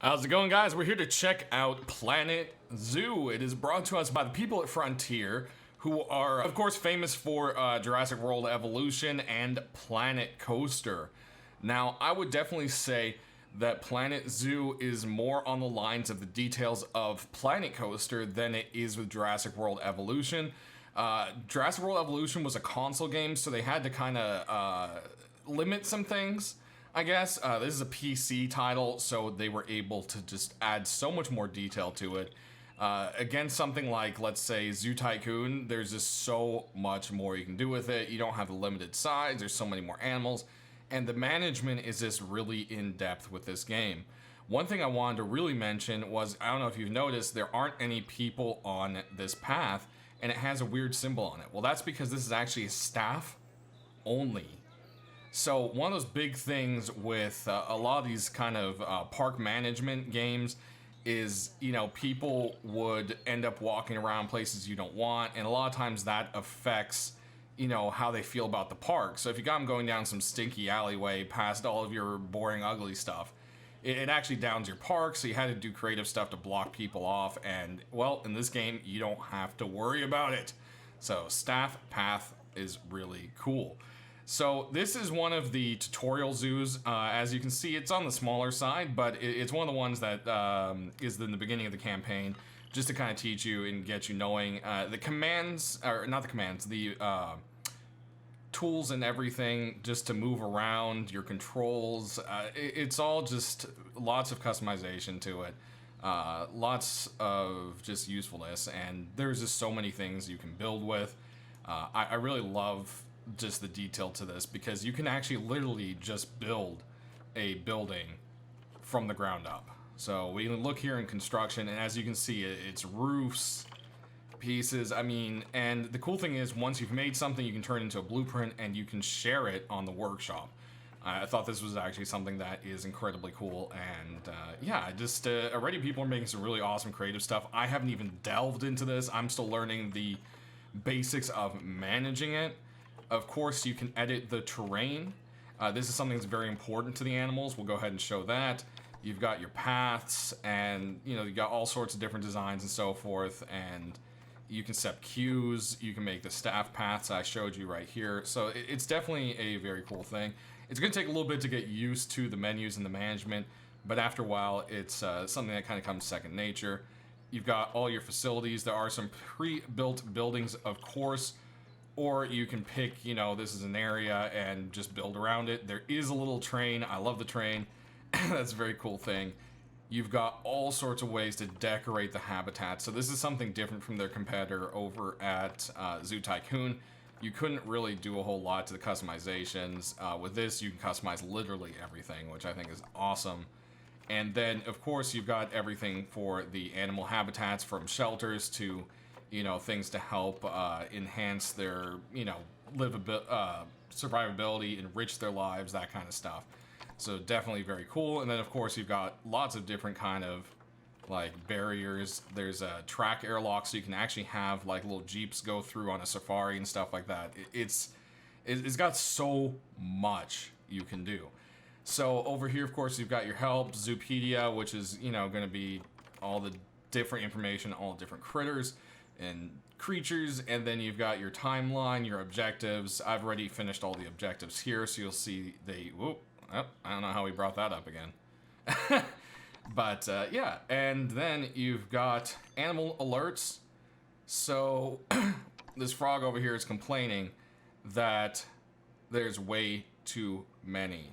How's it going, guys? We're here to check out Planet Zoo. It is brought to us by the people at Frontier, who are, of course, famous for Jurassic World Evolution and Planet Coaster. Now, I would definitely say that Planet Zoo is more on the lines of the details of Planet Coaster than it is with Jurassic World Evolution. Jurassic World Evolution was a console game, so they had to kind of limit some things, I guess. This is a PC title, so they were able to just add so much more detail to it. Again, something like, let's say, Zoo Tycoon, there's just so much more you can do with it. You don't have the limited size, there's so many more animals, and the management is just really in-depth with this game. One thing I wanted to really mention was, I don't know if you've noticed, there aren't any people on this path, and it has a weird symbol on it. Well, that's because this is actually a staff only. So one of those big things with a lot of these kind of park management games is, you know, people would end up walking around places you don't want, and a lot of times that affects, you know, how they feel about the park. So if you got them going down some stinky alleyway past all of your boring, ugly stuff, it actually downs your park, so you had to do creative stuff to block people off, and, well, in this game, you don't have to worry about it. So staff path is really cool. So this is one of the tutorial zoos. As you can see, it's on the smaller side, but it's one of the ones that is in the beginning of the campaign, just to kind of teach you and get you knowing the commands, or not the commands, the tools and everything, just to move around, your controls. It's all just lots of customization to it. Lots of just usefulness, and there's just so many things you can build with. I really love just the detail to this, because you can actually literally just build a building from the ground up. So we can look here in construction, and as you can see, it's roofs, pieces, I mean, and the cool thing is, once you've made something, you can turn it into a blueprint and you can share it on the workshop. I thought this was actually something that is incredibly cool, and yeah, just already people are making some really awesome creative stuff. I haven't even delved into this. I'm still learning the basics of managing it. Of course, you can edit the terrain. This is something that's very important to the animals. We'll go ahead and show that. You've got your paths, and you know, you got all sorts of different designs and so forth, and you can set cues. You can make the staff paths I showed you right here. So it's definitely a very cool thing. It's going to take a little bit to get used to the menus and the management, but after a while, it's something that kind of comes second nature. You've got all your facilities. There are some pre-built buildings, of course, or you can pick, you know, this is an area and just build around it. There is a little train. I love the train. That's a very cool thing. You've got all sorts of ways to decorate the habitat. So this is something different from their competitor over at Zoo Tycoon. You couldn't really do a whole lot to the customizations. With this, you can customize literally everything, which I think is awesome. And then, of course, you've got everything for the animal habitats, from shelters to, you know, things to help enhance their, you know, survivability, enrich their lives, that kind of stuff. So definitely very cool. And then, of course, you've got lots of different kind of like barriers. There's a track airlock, so you can actually have like little jeeps go through on a safari and stuff like that. It's got so much you can do. So over here, of course, you've got your help, Zoopedia, which is, you know, going to be all the different information, all different critters and creatures, and then you've got your timeline, your objectives. I've already finished all the objectives here, so you'll see whoop, oh, I don't know how we brought that up again. But yeah, and then you've got animal alerts. So this frog over here is complaining that there's way too many.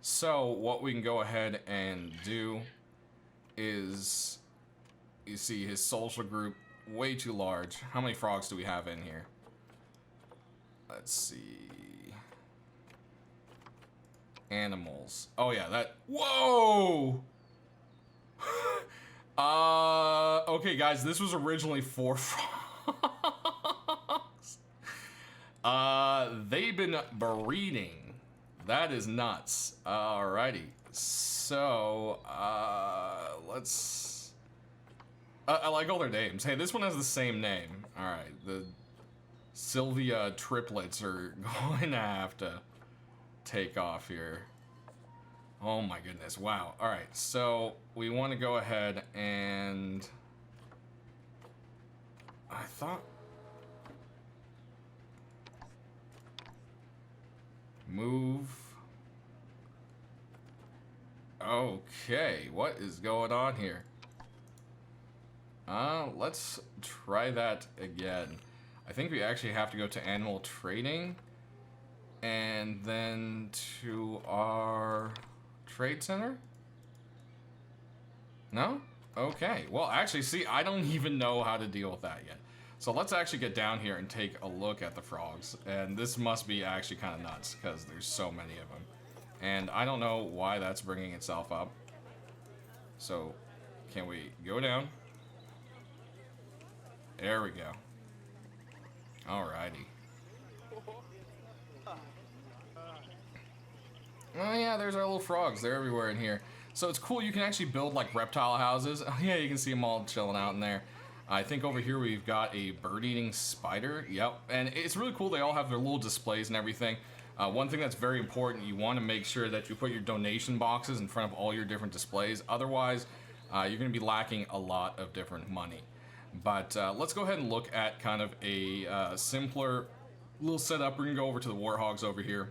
So what we can go ahead and do is, you see his social group, way too large. How many frogs do we have in here? Let's see. Animals. Oh yeah, that, whoa! Okay guys, this was originally 4 frogs. They've been breeding. That is nuts. Alrighty. So, let's... I like all their names. Hey, this one has the same name. Alright, the Sylvia triplets are going to have to take off here. Oh my goodness, wow. Alright, so we want to go ahead and... I thought... Move... Okay, what is going on here? Let's try that again. I think we actually have to go to animal trading and then to our trade center? No? Okay. Well, actually, see, I don't even know how to deal with that yet. So let's actually get down here and take a look at the frogs. And this must be actually kind of nuts because there's so many of them. And I don't know why that's bringing itself up. So, can we go down? There we go. Alrighty. Oh yeah, there's our little frogs. They're everywhere in here. So it's cool, you can actually build like reptile houses. Oh yeah, you can see them all chilling out in there. I think over here we've got a bird-eating spider. Yep, and it's really cool. They all have their little displays and everything. One thing that's very important, you want to make sure that you put your donation boxes in front of all your different displays. Otherwise, you're going to be lacking a lot of different money. But let's go ahead and look at kind of a simpler little setup. We're going to go over to the warthogs over here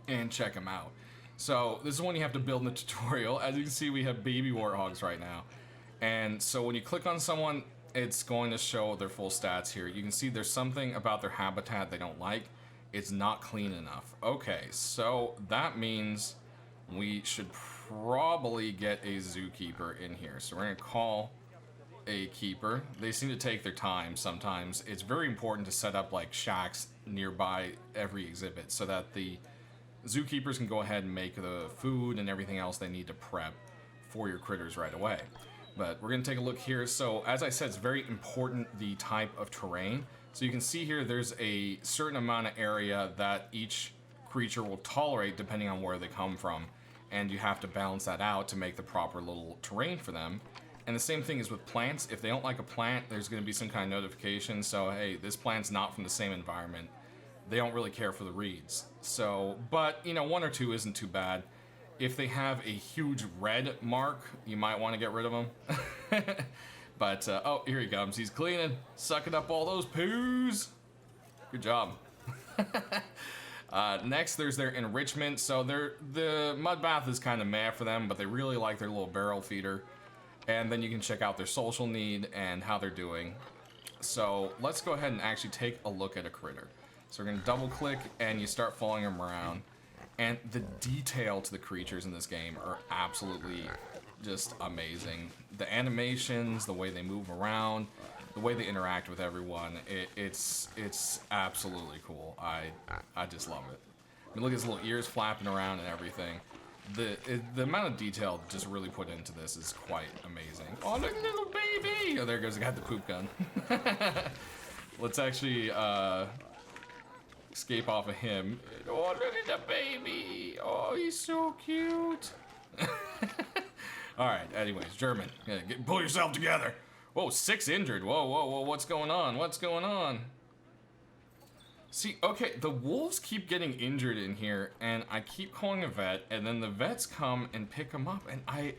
and check them out. So this is one you have to build in the tutorial. As you can see, we have baby warthogs right now. And so when you click on someone, it's going to show their full stats here. You can see there's something about their habitat they don't like. It's not clean enough. Okay, so that means we should probably get a zookeeper in here. So we're going to call a keeper. They seem to take their time sometimes. It's very important to set up like shacks nearby every exhibit so that the zookeepers can go ahead and make the food and everything else they need to prep for your critters right away. But we're going to take a look here. So as I said, it's very important the type of terrain. So you can see here there's a certain amount of area that each creature will tolerate depending on where they come from. And you have to balance that out to make the proper little terrain for them. And the same thing is with plants. If they don't like a plant, there's going to be some kind of notification. So, hey, this plant's not from the same environment. They don't really care for the reeds. So, but, you know, one or two isn't too bad. If they have a huge red mark, you might want to get rid of them. But, oh, here he comes. He's cleaning, sucking up all those poos. Good job. Next, there's their enrichment. So the mud bath is kind of meh for them, but they really like their little barrel feeder. And then you can check out their social need and how they're doing. So let's go ahead and actually take a look at a critter. So we're going to double click and you start following them around. And the detail to the creatures in this game are absolutely just amazing. The animations, the way they move around, the way they interact with everyone, it's absolutely cool. I just love it. I mean, look at his little ears flapping around and everything. The amount of detail just really put into this is quite amazing. Oh, look, little baby! Oh, there goes. I got the poop gun. Let's actually escape off of him. Oh, look at the baby! Oh, he's so cute. All right. Anyways, German, yeah, pull yourself together. Whoa, 6 injured. Whoa, whoa, whoa! What's going on? What's going on? See, okay, the wolves keep getting injured in here, and I keep calling a vet, and then the vets come and pick them up, and I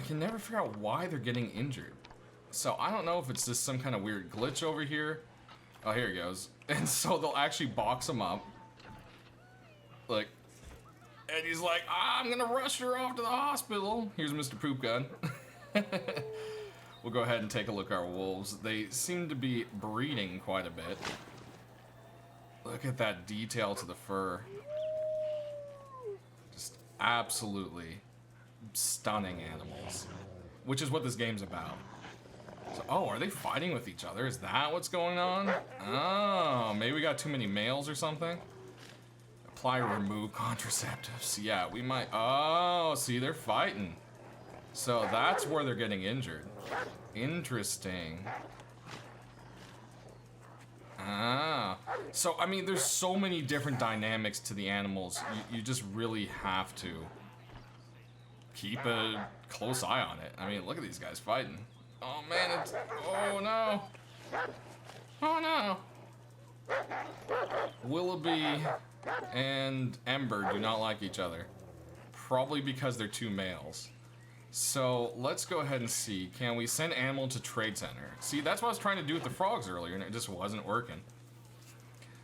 can never figure out why they're getting injured. So I don't know if it's just some kind of weird glitch over here. Oh, here he goes. And so they'll actually box him up. Like, and he's like, I'm gonna rush her off to the hospital. Here's Mr. Poop Gun. We'll go ahead and take a look at our wolves. They seem to be breeding quite a bit. Look at that detail to the fur. Just absolutely stunning animals. Which is what this game's about. So, oh, are they fighting with each other? Is that what's going on? Oh, maybe we got too many males or something? Apply or remove contraceptives. Yeah, we might... Oh, see, they're fighting. So that's where they're getting injured. Interesting. Ah, so I mean, there's so many different dynamics to the animals. You just really have to keep a close eye on it. I mean, look at these guys fighting. Oh man, it's, oh no, oh no. Willoughby and Ember do not like each other. probably because they're 2 males. So let's go ahead and see. Can we send animal to trade center? See, that's what I was trying to do with the frogs earlier, and it just wasn't working.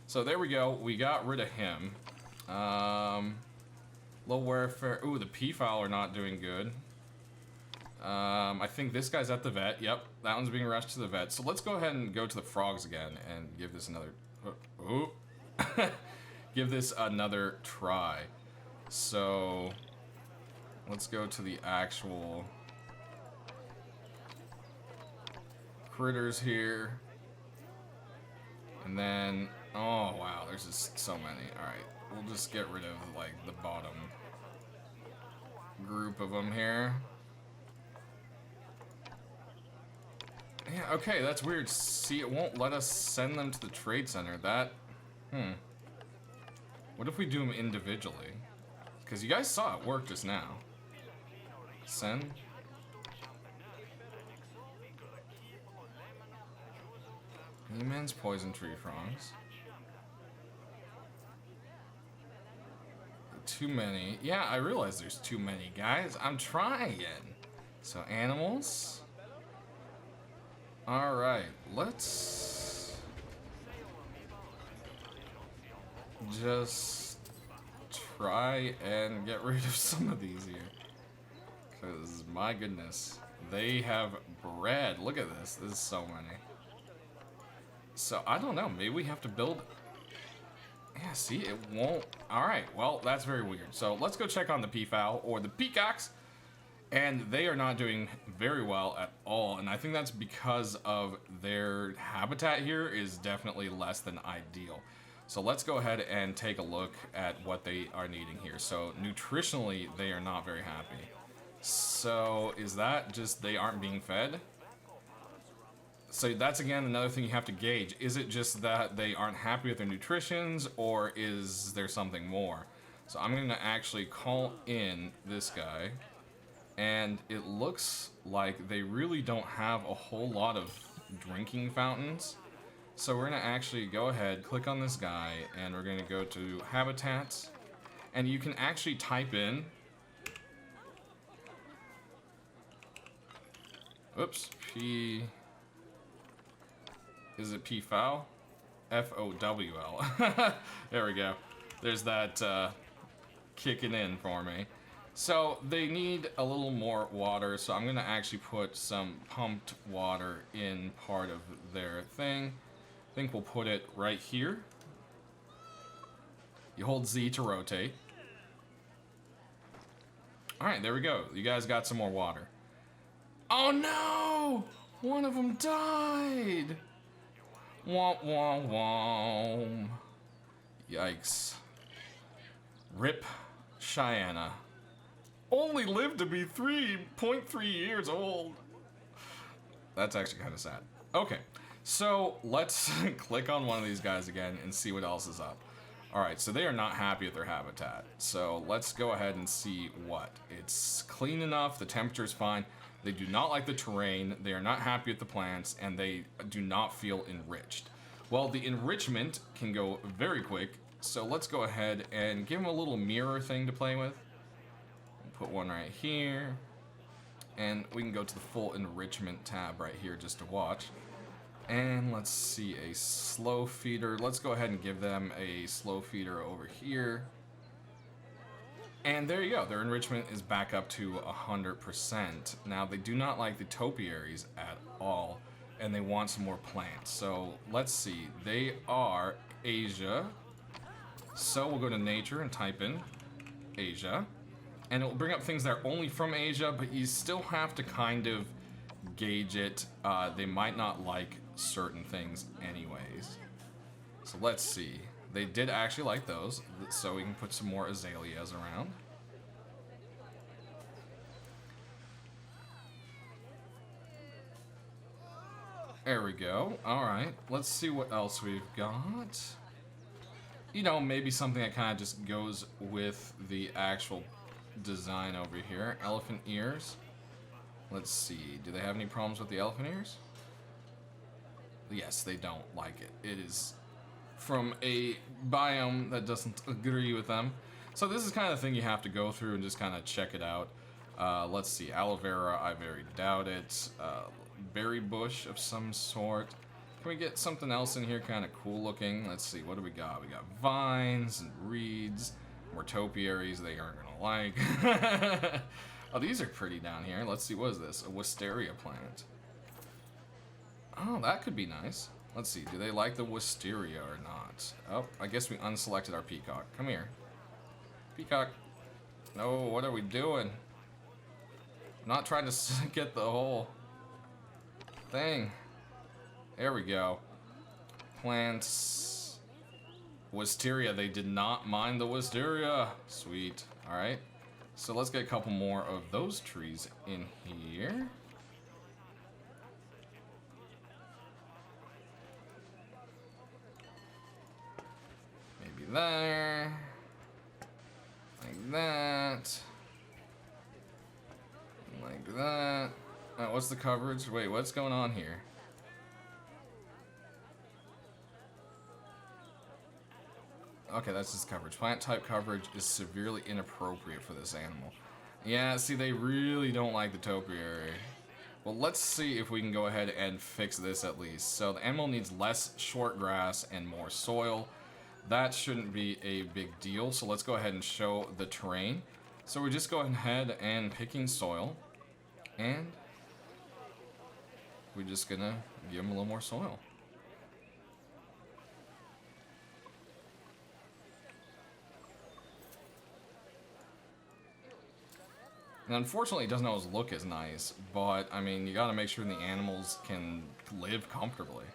So there we go. We got rid of him. Low warfare. Ooh, the P-file are not doing good. I think this guy's at the vet. Yep, that one's being rushed to the vet. So let's go ahead and go to the frogs again and give this another... Oh. Give this another try. So... let's go to the actual critters here. And then... oh, wow, there's just so many. Alright, we'll just get rid of, like, the bottom group of them here. Yeah, okay, that's weird. See, it won't let us send them to the trade center. That... what if we do them individually? Because you guys saw it work just now. Send. Humans, poison tree frogs. Too many. Yeah, I realize there's too many, guys. I'm trying. So, animals. Alright, let's just try and get rid of some of these here. Because, my goodness, they have bread. Look at this. This is so many. So, I don't know. Maybe we have to build... yeah, see, it won't... alright, well, that's very weird. So, let's go check on the peafowl, or the peacocks. And they are not doing very well at all. And I think that's because of their habitat here is definitely less than ideal. So let's go ahead and take a look at what they are needing here. So nutritionally, they are not very happy. So is that just they aren't being fed? So that's again another thing you have to gauge. Is it just that they aren't happy with their nutritions, or is there something more? So I'm going to actually call in this guy. And it looks like they really don't have a whole lot of drinking fountains. So we're going to actually go ahead, click on this guy, and we're going to go to habitats. And you can actually type in... oops, P... is it P-fowl? F-O-W-L. There we go. There's that kicking in for me. So they need a little more water, so I'm going to actually put some pumped water in part of their thing. I think we'll put it right here. You hold Z to rotate. Alright, there we go. You guys got some more water. Oh no! One of them died! Womp womp womp. Yikes. Rip Cheyenne. Only lived to be 3.3 years old. That's actually kind of sad. Okay, so let's click on one of these guys again and see what else is up. Alright, so they are not happy with their habitat. So let's go ahead and see what. It's clean enough, the temperature's fine. They do not like the terrain, they are not happy with the plants, and they do not feel enriched. Well, the enrichment can go very quick, so let's go ahead and give them a little mirror thing to play with. Put one right here, and we can go to the full enrichment tab right here just to watch. And let's see, a slow feeder. Let's go ahead and give them a slow feeder over here. And there you go, their enrichment is back up to 100%. Now, they do not like the topiaries at all, and they want some more plants. So let's see, they are Asia. So we'll go to nature and type in Asia. And it will bring up things that are only from Asia, but you still have to kind of gauge it. They might not like certain things anyways. So let's see. They did actually like those, so we can put some more azaleas around. There we go. Alright, let's see what else we've got. You know, maybe something that kind of just goes with the actual design over here. Elephant ears. Let's see. Do they have any problems with the elephant ears? Yes, they don't like it. It is from a biome that doesn't agree with them. So this is kind of the thing you have to go through and just kind of check it out. Let's see, aloe vera, I very doubt it. Berry bush of some sort. Can we get something else in here kind of cool looking? Let's see, what do we got? We got vines and reeds. More topiaries they aren't gonna like. Oh, these are pretty down here. Let's see, what is this? A wisteria plant. Oh, that could be nice. Let's see, do they like the wisteria or not? Oh, I guess we unselected our peacock. Come here. Peacock. No, what are we doing? I'm not trying to get the whole thing. There we go. Plants. Wisteria, they did not mind the wisteria. Sweet. Alright. So let's get a couple more of those trees in here. Maybe there. Like that. Like that. Oh, what's the coverage? Wait, what's going on here? Okay, that's just coverage. Plant type coverage is severely inappropriate for this animal. Yeah, see, they really don't like the topiary. Well, let's see if we can go ahead and fix this at least. So the animal needs less short grass and more soil. That shouldn't be a big deal. So let's go ahead and show the terrain. So we're just going ahead and picking soil. And we're just gonna give them a little more soil. And unfortunately, it doesn't always look as nice, but I mean, you gotta make sure the animals can live comfortably.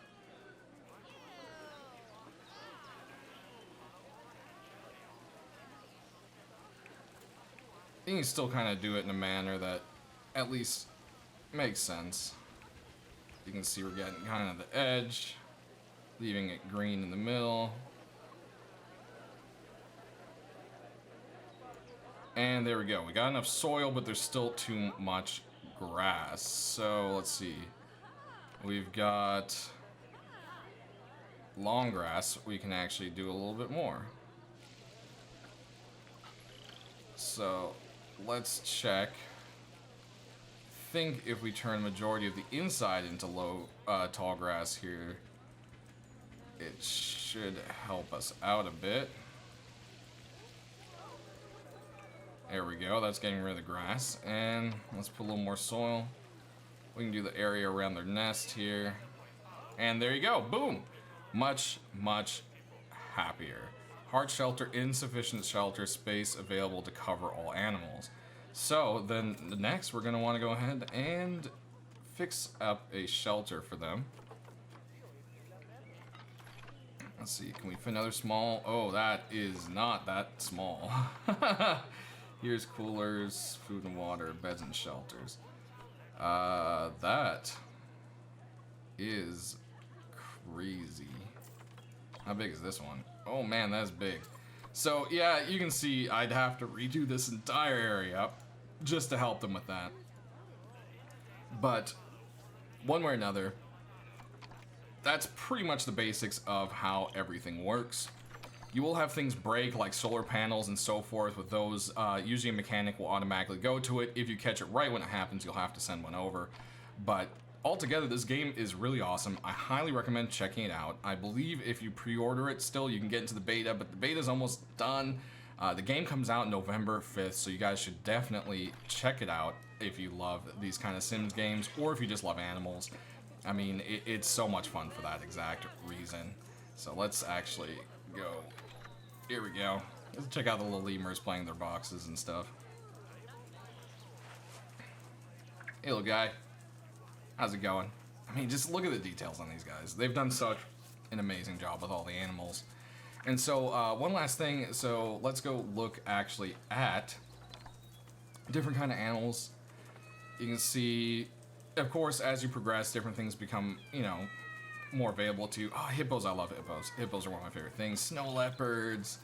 You can still kind of do it in a manner that at least makes sense. You can see we're getting kind of the edge, leaving it green in the middle. And there we go. We got enough soil, but there's still too much grass. So let's see. We've got long grass. We can actually do a little bit more. So let's check. I think if we turn majority of the inside into low, tall grass here, it should help us out a bit. There we go, that's getting rid of the grass. And let's put a little more soil. We can do the area around their nest here. And there you go, boom! Much, much happier. Hard shelter, insufficient shelter space available to cover all animals. So then next we're gonna wanna go ahead and fix up a shelter for them. Let's see, can we fit another small? Oh, that is not that small. Here's coolers, food and water, beds and shelters. That is crazy. How big is this one? Oh man, that's big. So yeah, you can see I'd have to redo this entire area just to help them with that. But one way or another, that's pretty much the basics of how everything works. You will have things break, like solar panels and so forth. With those, usually a mechanic will automatically go to it. If you catch it right when it happens, you'll have to send one over. But altogether, this game is really awesome. I highly recommend checking it out. I believe if you pre-order it still, you can get into the beta, but the beta is almost done. The game comes out November 5th, so you guys should definitely check it out if you love these kind of Sims games, or if you just love animals. I mean, it's so much fun for that exact reason. So let's actually go. Here we go. Let's check out the little lemurs playing their boxes and stuff. Hey, little guy. How's it going? I mean, just look at the details on these guys. They've done such an amazing job with all the animals. And so, one last thing. So, let's go look actually at different kind of animals. You can see, of course, as you progress, different things become, you know, more available to you. Oh, hippos, I love hippos. Hippos are one of my favorite things. Snow leopards,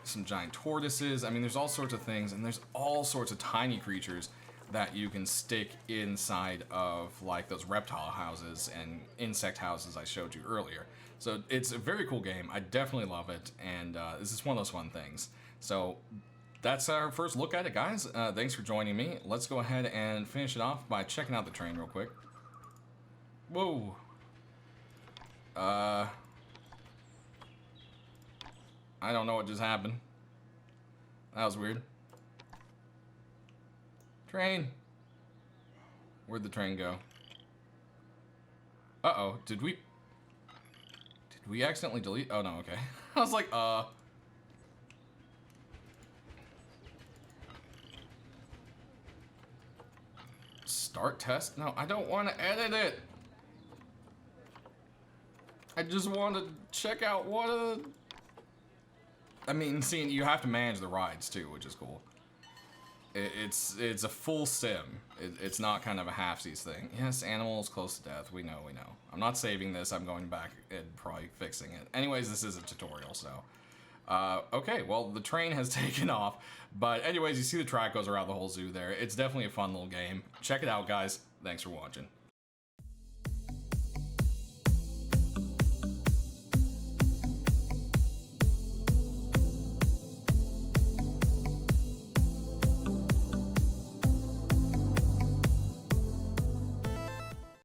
some giant tortoises. I mean, there's all sorts of things, and there's all sorts of tiny creatures that you can stick inside of, like, those reptile houses and insect houses I showed you earlier. So it's a very cool game. I definitely love it, and this is one of those fun things. So that's our first look at it, guys. Thanks for joining me. Let's go ahead and finish it off by checking out the train real quick. Whoa. I don't know what just happened. That was weird. Train. Where'd the train go? Uh-oh. Did we accidentally delete? Oh, no, okay. I was like, Start test? No, I don't want to edit it. I just want to check out what I mean, seeing you have to manage the rides too, which is cool. It's a full sim. It's not kind of a halfsies thing. Yes, animals close to death. We know. I'm not saving this. I'm going back and probably fixing it. Anyways, this is a tutorial, so. Okay, well, the train has taken off. But anyways, you see the track goes around the whole zoo there. It's definitely a fun little game. Check it out, guys. Thanks for watching.